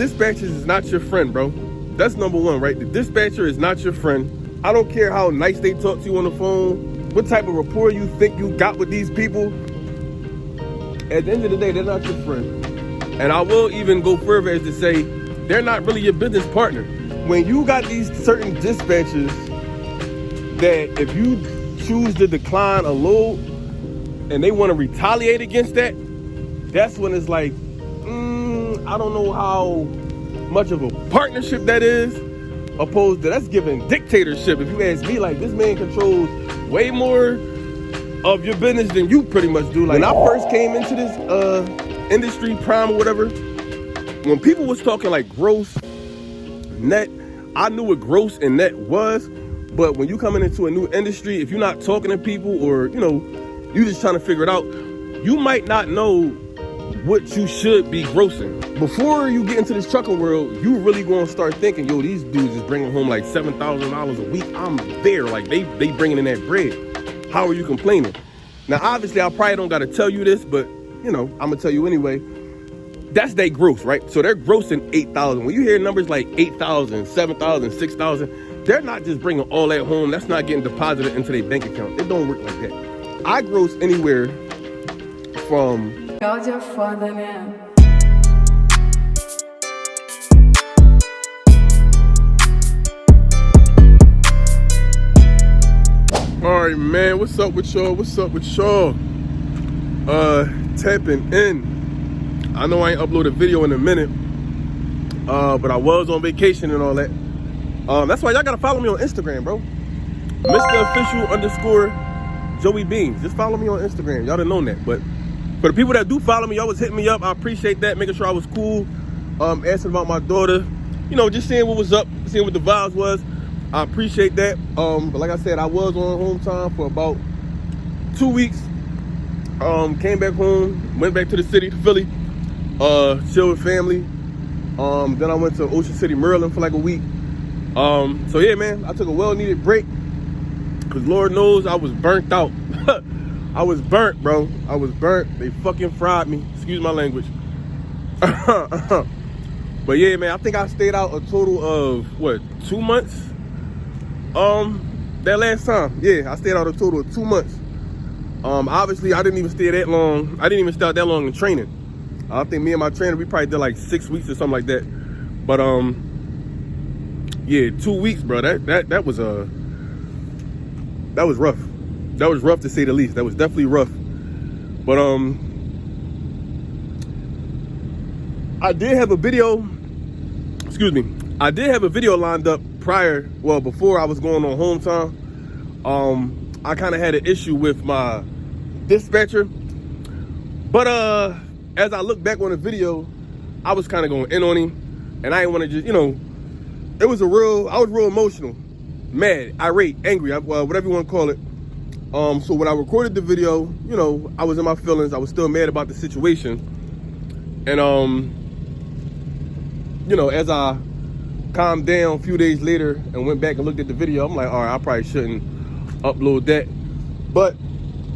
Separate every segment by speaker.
Speaker 1: dispatchers is not your friend, bro. That's number one, right? The dispatcher is not your friend. I don't care how nice they talk to you on the phone, what type of rapport you think you got with these people. At the end of the day, they're not your friend. And I will even go further as to say, they're not really your business partner. When you got these certain dispatchers that if you choose to decline a load and they want to retaliate against that, that's when it's like, I don't know how much of a partnership that is, opposed to that's giving dictatorship. If you ask me, like, this man controls way more of your business than you pretty much do. Like, when I first came into this industry, prime or whatever, when people was talking like gross, net, I knew what gross and net was. But when you coming into a new industry, if you're not talking to people or, you just trying to figure it out, you might not know what you should be grossing. Before you get into this trucking world, you really gonna start thinking, yo, these dudes is bringing home like $7,000 a week. I'm there, like they bringing in that bread. How are you complaining? Now, obviously, I probably don't gotta tell you this, but I'm gonna tell you anyway. That's their gross, right? So they're grossing 8,000. When you hear numbers like 8,000, 7,000, 6,000, they're not just bringing all that home. That's not getting deposited into their bank account. It don't work like that. I gross anywhere from...
Speaker 2: God, you're father now.
Speaker 1: All right, man, what's up with y'all? Tapping in. I know I ain't uploaded a video in a minute, but I was on vacation and all that. That's why y'all gotta follow me on Instagram, bro. Mr. Official_Joey Beans. Just follow me on Instagram. Y'all done known that, but for the people that do follow me, y'all was hitting me up. I appreciate that, making sure I was cool. Asking about my daughter, just seeing what was up, seeing what the vibes was. I appreciate that. But like I said, I was on home time for about 2 weeks. Came back home, went back to the city, to Philly, chill with family. Then I went to Ocean City, Maryland for like a week. So yeah, man, I took a well-needed break because Lord knows I was burnt out. I was burnt, bro. I was burnt. They fucking fried me. Excuse my language. But yeah, man, I think I stayed out a total of, 2 months? That last time. Yeah, I stayed out a total of 2 months. Obviously, I didn't even stay that long. I didn't even stay out that long in training. I think me and my trainer, we probably did like 6 weeks or something like that. But, yeah, 2 weeks, bro. That was rough. That was rough to say the least. That was definitely rough. But I did have a video. Excuse me. I did have a video lined up before I was going on home time. I kind of had an issue with my dispatcher. But as I look back on the video, I was kind of going in on him, and I didn't want to just, I was real emotional, mad, irate, angry, whatever you want to call it. So when I recorded the video, I was in my feelings. I was still mad about the situation. And, as I calmed down a few days later and went back and looked at the video, I'm like, all right, I probably shouldn't upload that. But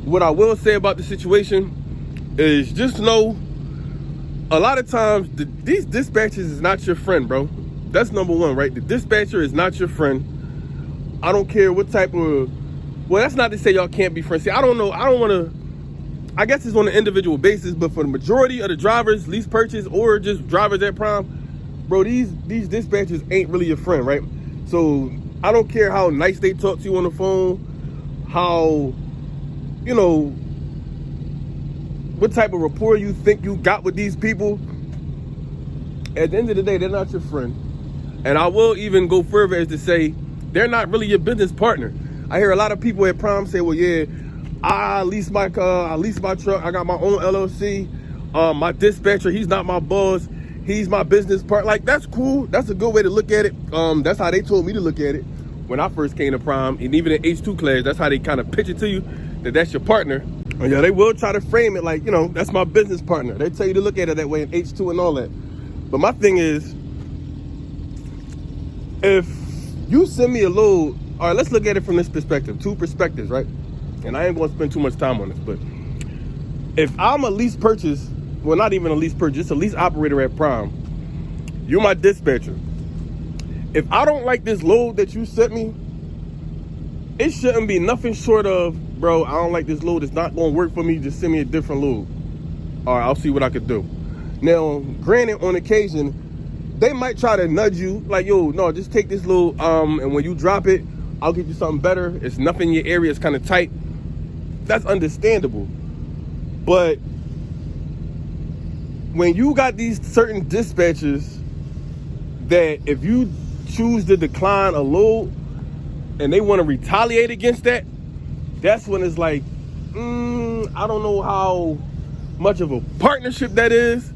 Speaker 1: what I will say about the situation is just know, a lot of times, these dispatchers is not your friend, bro. That's number one, right? The dispatcher is not your friend. I don't care what type of... Well, that's not to say y'all can't be friends. See, I don't know. I don't want to... I guess it's on an individual basis, but for the majority of the drivers, lease purchase, or just drivers at Prime, bro, these dispatchers ain't really your friend, right? So I don't care how nice they talk to you on the phone, how, what type of rapport you think you got with these people. At the end of the day, they're not your friend. And I will even go further as to say, they're not really your business partner. I hear a lot of people at Prime say, well, yeah, I lease my car, I lease my truck, I got my own LLC. My dispatcher, he's not my boss, he's my business partner. Like, that's cool. That's a good way to look at it. That's how they told me to look at it when I first came to Prime. And even in H2 class, that's how they kind of pitch it to you, that that's your partner. And yeah, they will try to frame it like, that's my business partner. They tell you to look at it that way in H2 and all that. But my thing is, if you send me a load, all right, let's look at it from this perspective, two perspectives, right? And I ain't gonna spend too much time on this, but if I'm a lease purchase, well, not even a lease purchase, just a lease operator at Prime, You're my dispatcher. If I don't like this load that you sent me, it shouldn't be nothing short of, bro, I don't like this load. It's not going to work for me. Just send me a different load. All right, I'll see what I could do. Now, granted, on occasion, they might try to nudge you like, yo, no, just take this load. And when you drop it, I'll get you something better. It's nothing in your area. It's kind of tight. That's understandable. But when you got these certain dispatchers that if you choose to decline a load and they want to retaliate against that, that's when it's like, I don't know how much of a partnership that is,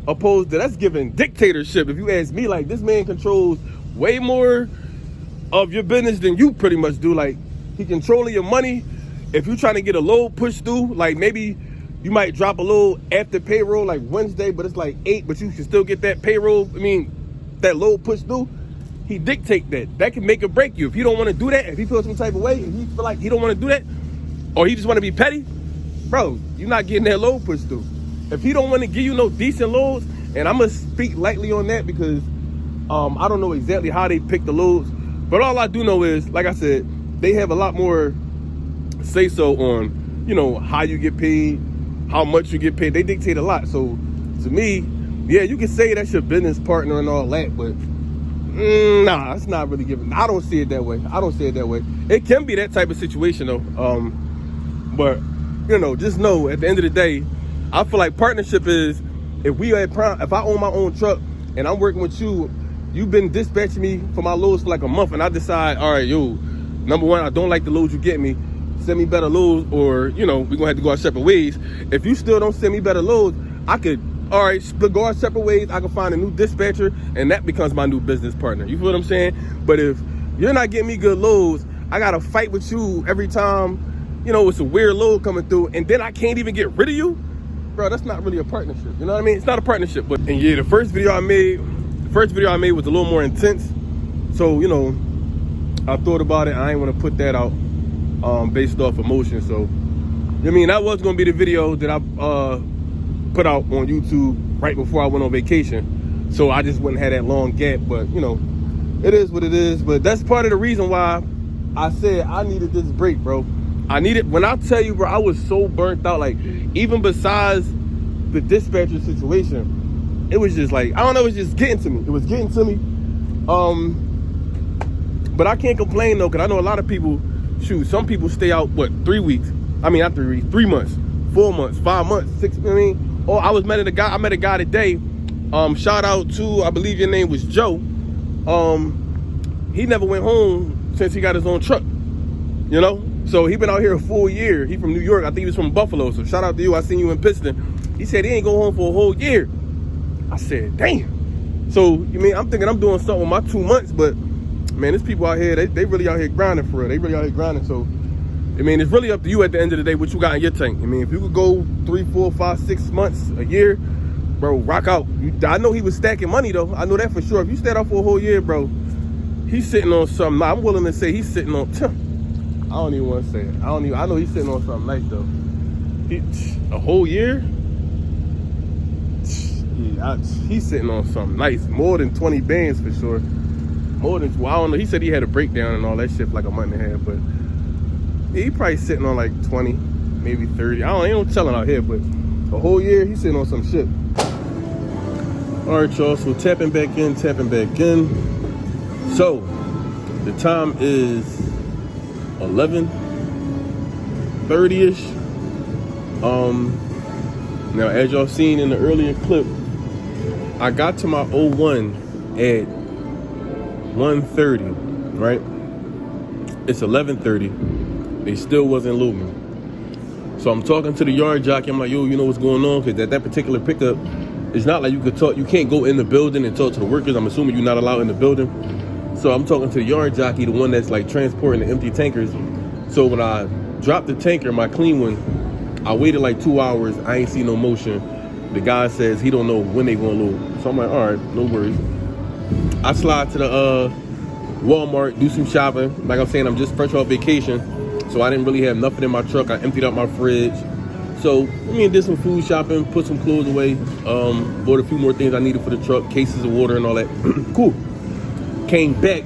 Speaker 1: opposed to that's giving dictatorship. If you ask me, like, this man controls way more of your business than you pretty much do. Like, he controlling your money. If you're trying to get a load pushed through, like maybe you might drop a load after payroll like Wednesday, but it's like 8, but you can still get that payroll, that load pushed through. He dictate that. That can make or break you. If he don't want to do that, if he feels some type of way, if he feel like he don't want to do that, or he just want to be petty, bro, you're not getting that load pushed through. If he don't want to give you no decent loads, and I'm going to speak lightly on that because I don't know exactly how they pick the loads, but all I do know is, like I said, they have a lot more say-so on, how you get paid, how much you get paid. They dictate a lot. So to me, yeah, you can say that's your business partner and all that, but nah, it's not really giving. I don't see it that way. It can be that type of situation though. But just know at the end of the day, I feel like partnership is if I own my own truck and I'm working with you, you've been dispatching me for my loads for like a month, and I decide, all right, yo, number one, I don't like the loads you get me. Send me better loads, or we're gonna have to go our separate ways. If you still don't send me better loads, I could, all right, go our separate ways. I can find a new dispatcher, and that becomes my new business partner. You feel what I'm saying? But if you're not getting me good loads, I gotta fight with you every time, it's a weird load coming through, and then I can't even get rid of you, bro. That's not really a partnership. You know what I mean? It's not a partnership. But and yeah, the first video I made was a little more intense. So I thought about it. I ain't want to put that out based off emotion. So that was gonna be the video that I put out on YouTube right before I went on vacation. So I just wouldn't have that long gap. But it is what it is. But that's part of the reason why I said I needed this break, bro. When I tell you, bro, I was so burnt out. Like, even besides the dispatcher situation, it was just like, I don't know, it was just getting to me. It was getting to me. But I can't complain though, because I know a lot of people, some people stay out, 3 weeks? I mean, not 3 weeks, 3 months, 4 months, 5 months, 6, Or I met a guy today. Shout out to, I believe your name was Joe. He never went home since he got his own truck, So he been out here a full year. He from New York. I think he was from Buffalo. So shout out to you. I seen you in Piston. He said he ain't go home for a whole year. I said, damn. So, I'm thinking I'm doing something with my 2 months, but man, there's people out here, they really out here grinding for real. They really out here grinding. So, it's really up to you at the end of the day what you got in your tank. If you could go 3, 4, 5, 6 months, a year, bro, rock out. I know he was stacking money though. I know that for sure. If you stayed out for a whole year, bro, he's sitting on something. I'm willing to say he's sitting on, I don't even want to say it. I know he's sitting on something nice though. A whole year? Yeah, he's sitting on something nice. More than 20 bands for sure. More than, I don't know. He said he had a breakdown and all that shit for like a month and a half, but yeah, he probably sitting on like 20, maybe 30. Ain't no telling out here, but a whole year, he's sitting on some shit. All right, y'all, so tapping back in. So, the time is 11:30-ish. Now, as y'all seen in the earlier clip, I got to my 01 at 1:30, right? It's 11:30. They still wasn't loading. So I'm talking to the yard jockey. I'm like, yo, you know what's going on? Because at that particular pickup, it's not like you could talk. You can't go in the building and talk to the workers. I'm assuming you're not allowed in the building. So I'm talking to the yard jockey, the one that's like transporting the empty tankers. So when I dropped the tanker, my clean one, I waited like 2 hours. I ain't see no motion. The guy says he don't know when they gonna load. So I'm like, all right, no worries. I slide to the Walmart, do some shopping. Like I'm saying, I'm just fresh off vacation. So I didn't really have nothing in my truck. I emptied out my fridge. So I mean, did some food shopping, put some clothes away, bought a few more things I needed for the truck, cases of water and all that. Cool. Came back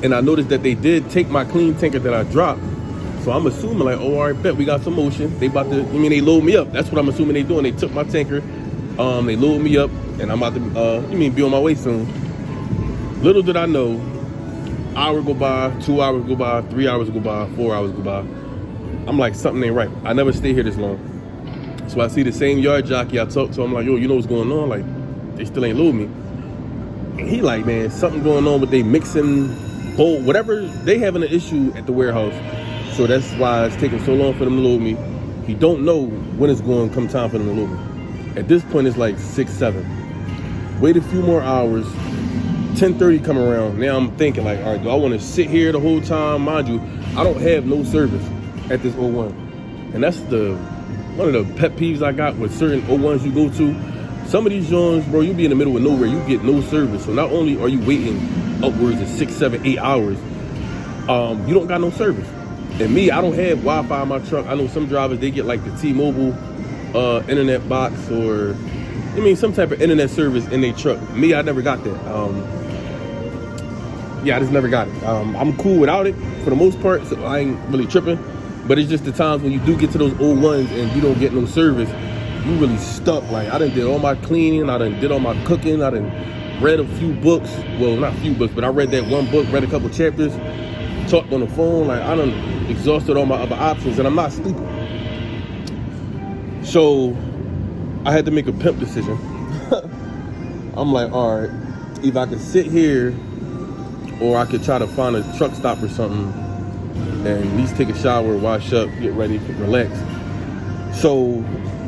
Speaker 1: and I noticed that they did take my clean tanker that I dropped. So I'm assuming like, oh, all right, bet we got some motion. They about to, they load me up. That's what I'm assuming they doing. They took my tanker, they load me up, and I'm about to, be on my way soon. Little did I know, hour go by, 2 hours go by, 3 hours go by, 4 hours go by. I'm like, something ain't right. I never stay here this long. So I see the same yard jockey I talked to. I'm like, yo, you know what's going on? Like, they still ain't load me. And he like, man, something going on with they mixing bowl, whatever. They having an issue at the warehouse. So that's why it's taking so long for them to load me. He don't know when it's going to come time for them to load me. At this point, it's like 6, 7. Wait a few more hours. 10:30 come around. Now I'm thinking like, all right, do I want to sit here the whole time? Mind you, I don't have no service at this 01. And that's one of the pet peeves I got with certain 01s you go to. Some of these joints, bro, you be in the middle of nowhere. You get no service. So not only are you waiting upwards of 6, 7, 8 hours, you don't got no service. And me, I don't have Wi-Fi in my truck. I know some drivers, they get like the T-Mobile internet box or, some type of internet service in their truck. Me, I never got that. I just never got it. I'm cool without it for the most part, so I ain't really tripping. But it's just the times when you do get to those 01s and you don't get no service, you really stuck. Like, I done did all my cleaning, I done did all my cooking, I done read a few books. Well, not a few books, but I read that one book, read a couple chapters, talked on the phone. Like, I done exhausted all my other options, and I'm not stupid. So I had to make a pimp decision. I'm like, all right, either I could sit here or I could try to find a truck stop or something and at least take a shower, wash up, get ready, relax. So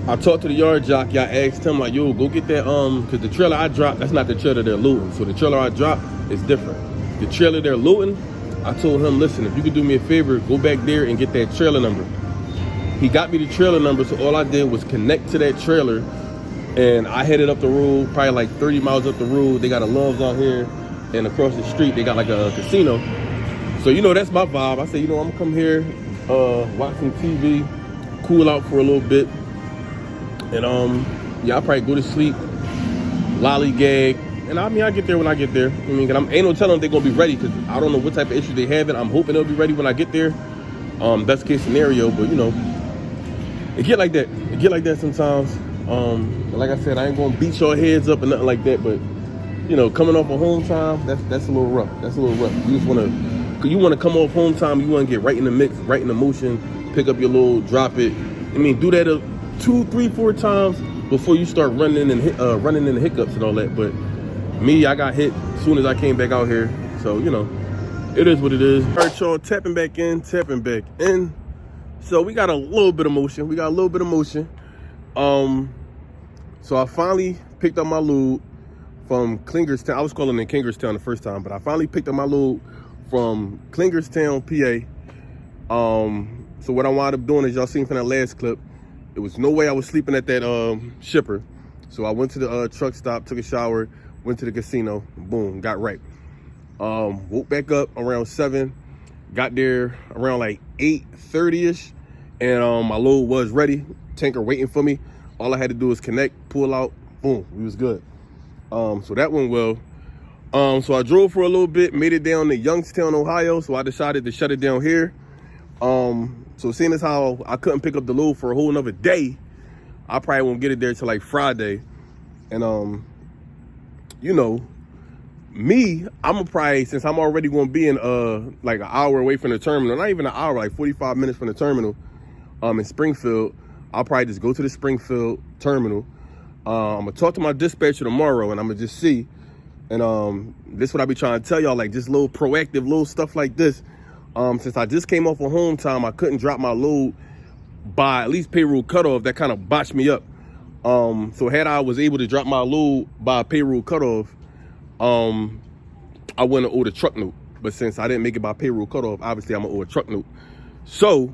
Speaker 1: I talked to the yard jockey. I asked him like, yo, go get that, because the trailer I dropped, that's not the trailer they're loading. So the trailer I dropped is different. The trailer they're loading, I told him, listen, if you could do me a favor, go back there and get that trailer number. He got me the trailer number, so all I did was connect to that trailer, and I headed up the road, probably like 30 miles up the road. They got a Love's out here, and across the street, they got like a casino. So, that's my vibe. I said, I'm gonna come here, watch some TV, cool out for a little bit, and I'll probably go to sleep, lollygag. And I get there when I get there. Cause ain't no telling if they're gonna be ready, because I don't know what type of issue they having. I'm hoping they'll be ready when I get there. Best case scenario, but it get like that. It get like that sometimes. Like I said, I ain't gonna beat your heads up and nothing like that, but coming off of home time, that's a little rough. That's a little rough. You wanna come off home time, you wanna get right in the mix, right in the motion, pick up your load, drop it. Do that 2, 3, 4 times before you start running into hiccups and all that. But me, I got hit as soon as I came back out here. So, it is what it is. All right, y'all, tapping back in. So we got a little bit of motion. So I finally picked up my load from Klingerstown. I was calling it Kingerstown the first time, but I finally picked up my load from Klingerstown, PA. So what I wound up doing is, y'all seen from that last clip, there was no way I was sleeping at that shipper. So I went to the truck stop, took a shower, went to the casino, boom, got right. Woke back up around 7, got there around like 8:30ish, and my load was ready, tanker waiting for me. All I had to do was connect, pull out, boom, we was good. So that went well. So I drove for a little bit, made it down to Youngstown, Ohio, so I decided to shut it down here. So seeing as how I couldn't pick up the load for a whole nother day, I probably won't get it there till like Friday. And me, I'm probably, since I'm already gonna be in like an hour away from the terminal, not even an hour, like 45 minutes from the terminal, in Springfield, I'll probably just go to the Springfield terminal. I'm gonna talk to my dispatcher tomorrow, and I'm gonna just see. And this is what I be trying to tell y'all, like just little proactive little stuff like this. Since I just came off of home time, I couldn't drop my load by at least payroll cutoff. That kind of botched me up. So had I was able to drop my load by payroll cutoff, I wouldn't owe the truck note. But since I didn't make it by payroll cutoff, obviously I'm gonna owe a truck note. So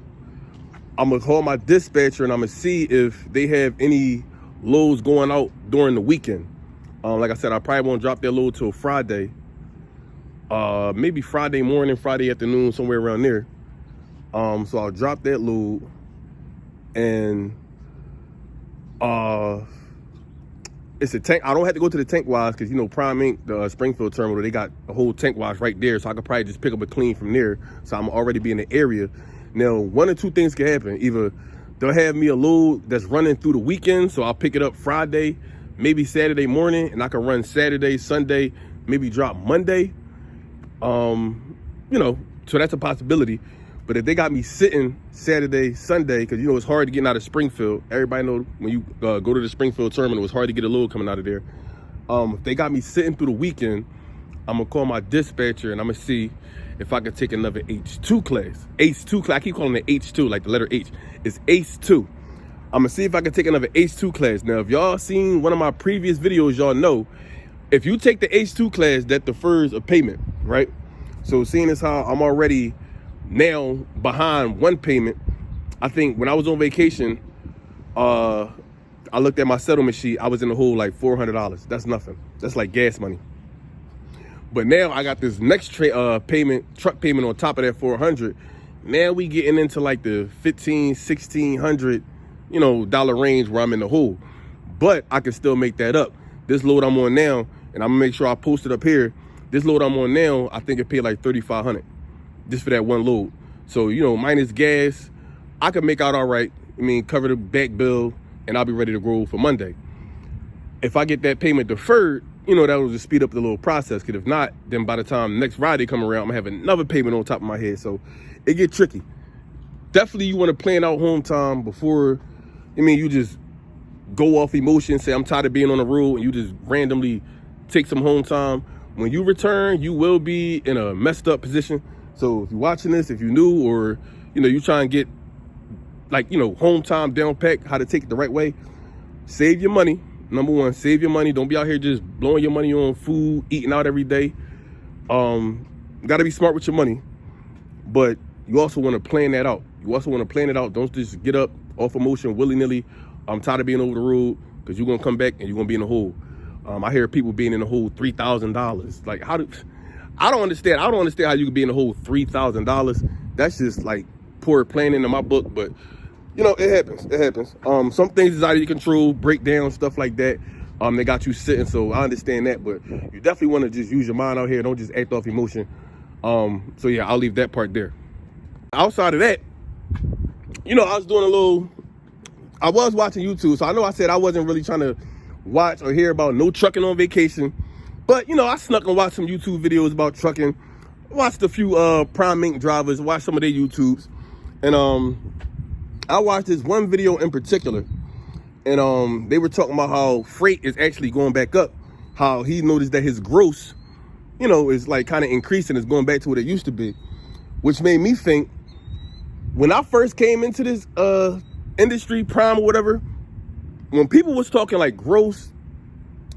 Speaker 1: I'm gonna call my dispatcher and I'm gonna see if they have any loads going out during the weekend. Like I said, I probably won't drop their load till Friday. Maybe Friday morning, Friday afternoon, somewhere around there. So I'll drop that load, and It's a tank. I don't have to go to the tank wash because, Prime Inc., the Springfield terminal, they got a whole tank wash right there. So I could probably just pick up a clean from there. So I'm already be in the area. Now, one or two things can happen. Either they'll have me a load that's running through the weekend. So I'll pick it up Friday, maybe Saturday morning, and I can run Saturday, Sunday, maybe drop Monday. So that's a possibility. But if they got me sitting Saturday, Sunday, because, it's hard to get out of Springfield. Everybody know when you go to the Springfield terminal, it's hard to get a load coming out of there. If they got me sitting through the weekend, I'm going to call my dispatcher and I'm going to see if I can take another H2 class. H2 class. I keep calling it H2, like the letter H. It's H2. I'm going to see if I can take another H2 class. Now, if y'all seen one of my previous videos, y'all know, if you take the H2 class, that defers a payment, right? So seeing as how I'm already now behind one payment, I think when I was on vacation, I looked at my settlement sheet. I was in the hole like $400. That's nothing. That's like gas money. But now I got this next truck payment on top of that $400. Now we getting into like the $1,500-$1,600 dollar range where I'm in the hole. But I can still make that up. This load I'm on now, and I'm gonna make sure I post it up here. This load I'm on now, I think it paid like $3,500 just for that one load. So, minus gas, I could make out all right. Cover the back bill, and I'll be ready to roll for Monday. If I get that payment deferred, that will just speed up the little process. Because if not, then by the time next Friday come around, I'm gonna have another payment on top of my head. So it get tricky. Definitely you want to plan out home time before, you just go off emotion, say I'm tired of being on the road, and you just randomly take some home time. When you return, you will be in a messed up position. So if you're watching this, if you're new, or you try and get home time down pack, how to take it the right way, save your money. Number one, save your money. Don't be out here just blowing your money on food, eating out every day. Got to be smart with your money, but you also want to plan that out. Don't just get up off emotion willy-nilly. I'm tired of being over the road, because you're gonna come back and you're gonna be in the hole. I hear people being in the hole $3,000. Like, I don't understand. I don't understand how you could be in the hole $3,000. That's just like poor planning in my book. But it happens. It happens. Some things is out of your control, breakdown, stuff like that. They got you sitting, so I understand that. But you definitely want to just use your mind out here. Don't just act off emotion. So yeah, I'll leave that part there. Outside of that, I was watching YouTube. So I know I said I wasn't really trying to watch or hear about no trucking on vacation, but I snuck and watched some YouTube videos about trucking. Watched a few Prime Inc. drivers, watched some of their YouTubes, and I watched this one video in particular, and they were talking about how freight is actually going back up, how he noticed that his gross is like kind of increasing, it's going back to what it used to be, which made me think, when I first came into this industry, Prime or whatever, when people was talking like gross,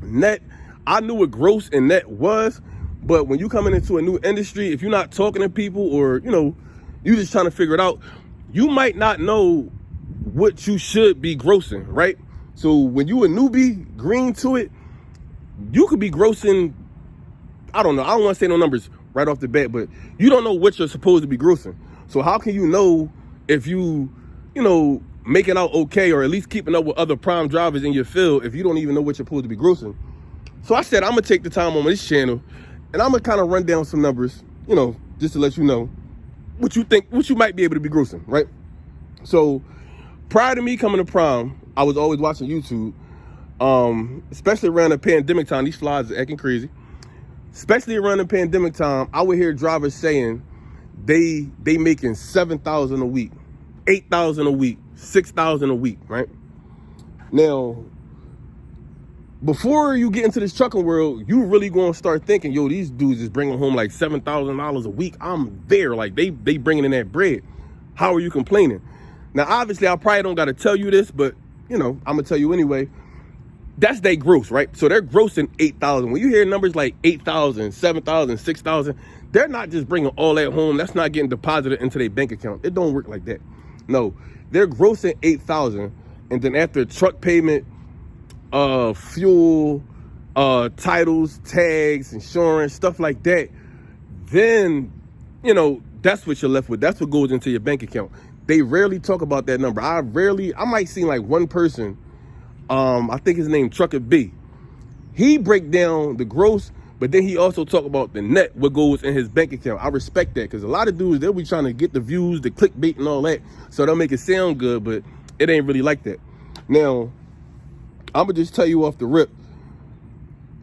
Speaker 1: net, I knew what gross and net was. But when you coming into a new industry, if you're not talking to people, or you just trying to figure it out, you might not know what you should be grossing, right? So when you a newbie, green to it, you could be grossing, I don't know, I don't want to say no numbers right off the bat, but you don't know what you're supposed to be grossing. So how can you know if you making out okay, or at least keeping up with other prime drivers in your field, if you don't even know what you're supposed to be grossing? So I said, I'm gonna take the time on this channel, and I'm gonna kind of run down some numbers, just to let you know what you might be able to be grossing, right? So prior to me coming to Prime, I was always watching YouTube, especially around the pandemic time. These flies are acting crazy. Especially around the pandemic time, I would hear drivers saying they making $7,000 a week, $8,000 a week, $6,000 a week, right? Now, before you get into this trucking world, you really gonna start thinking, yo, these dudes is bringing home like $7,000 a week. I'm there, like they bringing in that bread. How are you complaining? Now, obviously, I probably don't got to tell you this, but I'm gonna tell you anyway. That's their gross, right? So they're grossing 8,000. When you hear numbers like 8,000, 7,000, 6,000, they're not just bringing all that home. That's not getting deposited into their bank account. It don't work like that. No, they're grossing 8,000, and then after truck payment, fuel, titles, tags, insurance, stuff like that, then that's what you're left with. That's what goes into your bank account. They rarely talk about that number. I might see like one person I think his name Trucker B. He break down the gross, but then he also talk about the net, what goes in his bank account. I respect that, because a lot of dudes, they'll be trying to get the views, the clickbait and all that, so they'll make it sound good, but it ain't really like that. Now, I'm gonna just tell you off the rip,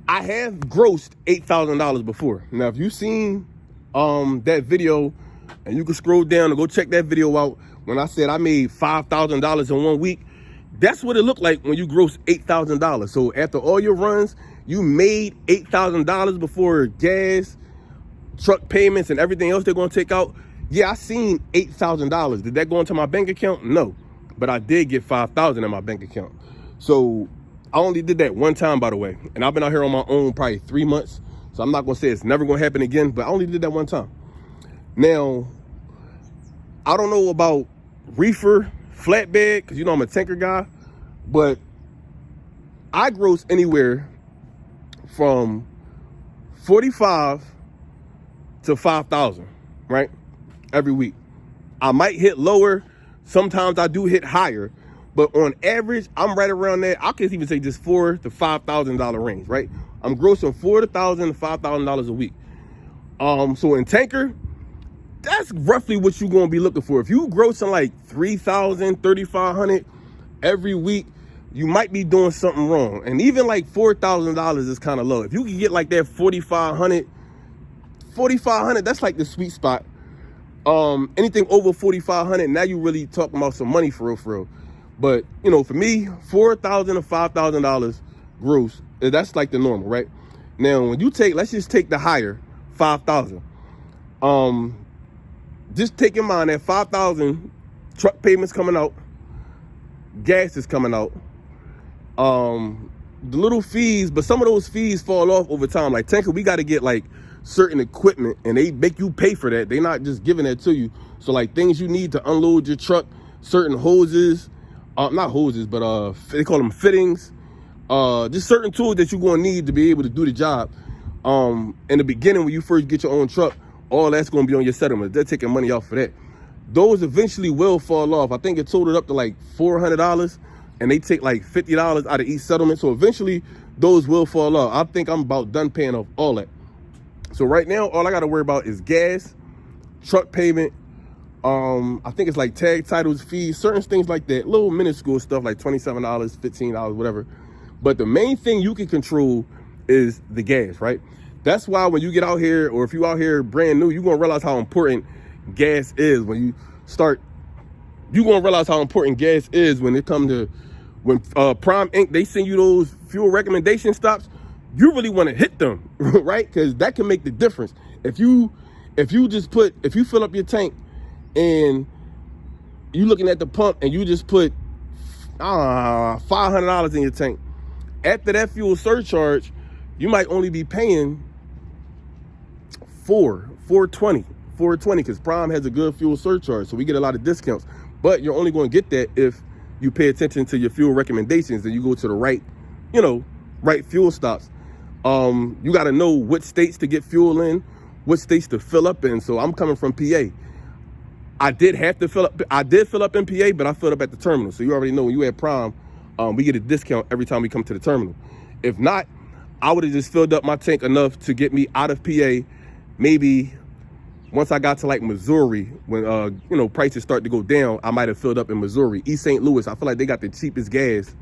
Speaker 1: I have grossed $8,000 before. Now, if you've seen that video, and you can scroll down and go check that video out, when I said I made $5,000 in 1 week, that's what it looked like when you gross $8,000. So after all your runs, you made $8,000 before gas, truck payments, and everything else they're gonna take out. Yeah, I seen $8,000. Did that go into my bank account? No, but I did get $5,000 in my bank account. So I only did that one time, by the way, and I've been out here on my own probably 3 months. So I'm not gonna say it's never gonna happen again, but I only did that one time. Now, I don't know about reefer, flatbed, because you know I'm a tanker guy, but I gross anywhere from 45 to 5,000, right? Every week. I might hit lower. Sometimes I do hit higher, but on average, I'm right around there. I can even say just $4,000 to $5,000 range, right? I'm grossing $4,000 to $5,000 a week. So in tanker, that's roughly what you're gonna be looking for. If you grossing like 3,000, 3,500 every week, you might be doing something wrong. And even like $4,000 is kind of low. If you can get like that 4,500, that's like the sweet spot. Anything over 4,500, now you really talking about some money for real. But you know, for me, $4,000 to $5,000 gross, that's like the normal, right? Now, when you take, let's just take the higher 5,000. Just take in mind that 5,000 truck payments coming out, gas is coming out, the little fees, but some of those fees fall off over time. Like tanker, we got to get like certain equipment, and they make you pay for that. They're not just giving that to you. So like things you need to unload your truck, certain hoses, not hoses, but they call them fittings, just certain tools that you're gonna need to be able to do the job. In the beginning, when you first get your own truck, all that's going to be on your settlement. They're taking money off for that. Those eventually will fall off. I think it totaled up to like $400, and they take like $50 out of each settlement. So eventually, those will fall off. I think I'm about done paying off all that. So right now, all I got to worry about is gas, truck payment. I think it's like tag titles, fees, certain things like that. Little minuscule stuff like $27, $15, whatever. But the main thing you can control is the gas, right? That's why when you get out here, or if you out here brand new, you're going to realize how important gas is. When you start, you're going to realize how important gas is when it comes to, when Prime Inc., they send you those fuel recommendation stops, you really want to hit them, right? Because that can make the difference. If you fill up your tank and you looking at the pump and you just put $500 in your tank, after that fuel surcharge, you might only be paying $420 because Prime has a good fuel surcharge, so we get a lot of discounts. But you're only going to get that if you pay attention to your fuel recommendations and you go to the right fuel stops. You got to know what states to get fuel in, what states to fill up in. So I'm coming from PA. I did fill up in PA, but I filled up at the terminal. So you already know when you at Prime, we get a discount every time we come to the terminal. If not, I would have just filled up my tank enough to get me out of PA. Maybe once I got to like Missouri, when prices start to go down, I might have filled up in Missouri. East St. Louis, I feel like they got the cheapest gas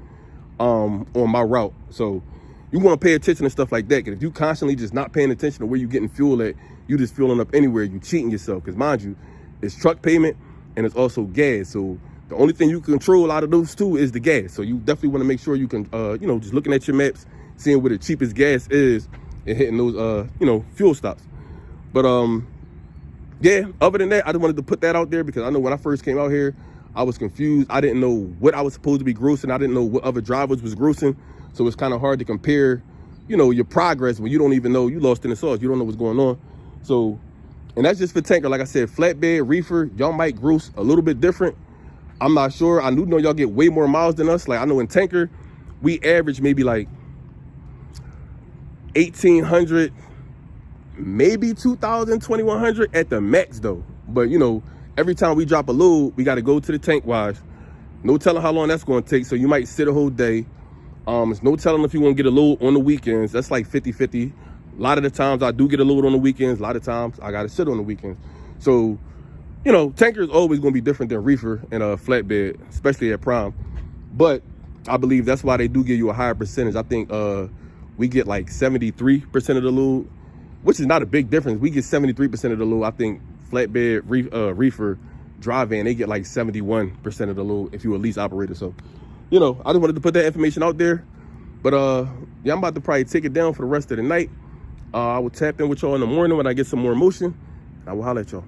Speaker 1: on my route. So you want to pay attention to stuff like that. Because if you constantly just not paying attention to where you're getting fuel at, you just fueling up anywhere, you cheating yourself. Because mind you, it's truck payment and it's also gas. So the only thing you can control out of those two is the gas. So you definitely want to make sure you can, just looking at your maps, seeing where the cheapest gas is and hitting those, fuel stops. But yeah, other than that, I just wanted to put that out there because I know when I first came out here, I was confused. I didn't know what I was supposed to be grossing. I didn't know what other drivers was grossing. So it's kind of hard to compare, your progress when you don't even know, you lost in the sauce. You don't know what's going on. So, and that's just for tanker. Like I said, flatbed, reefer, y'all might gross a little bit different. I'm not sure. I do know y'all get way more miles than us. Like I know in tanker, we average maybe like 1,800, maybe 2,000, 2,100 at the max though. But every time we drop a load, we got to go to the tank wash. No telling how long that's going to take. So you might sit a whole day. It's no telling if you want to get a load on the weekends. That's like 50-50. A lot of the times I do get a load on the weekends. A lot of times I got to sit on the weekends. So, you know, tanker is always going to be different than reefer and a flatbed, especially at prime. But I believe that's why they do give you a higher percentage. I think we get like 73% of the load, which is not a big difference. We get 73% of the load. I think flatbed, reefer, dry van, they get like 71% of the load if you're a lease operator. So, you know, I just wanted to put that information out there. But yeah, I'm about to probably take it down for the rest of the night. I will tap in with y'all in the morning when I get some more motion. I will holler at y'all.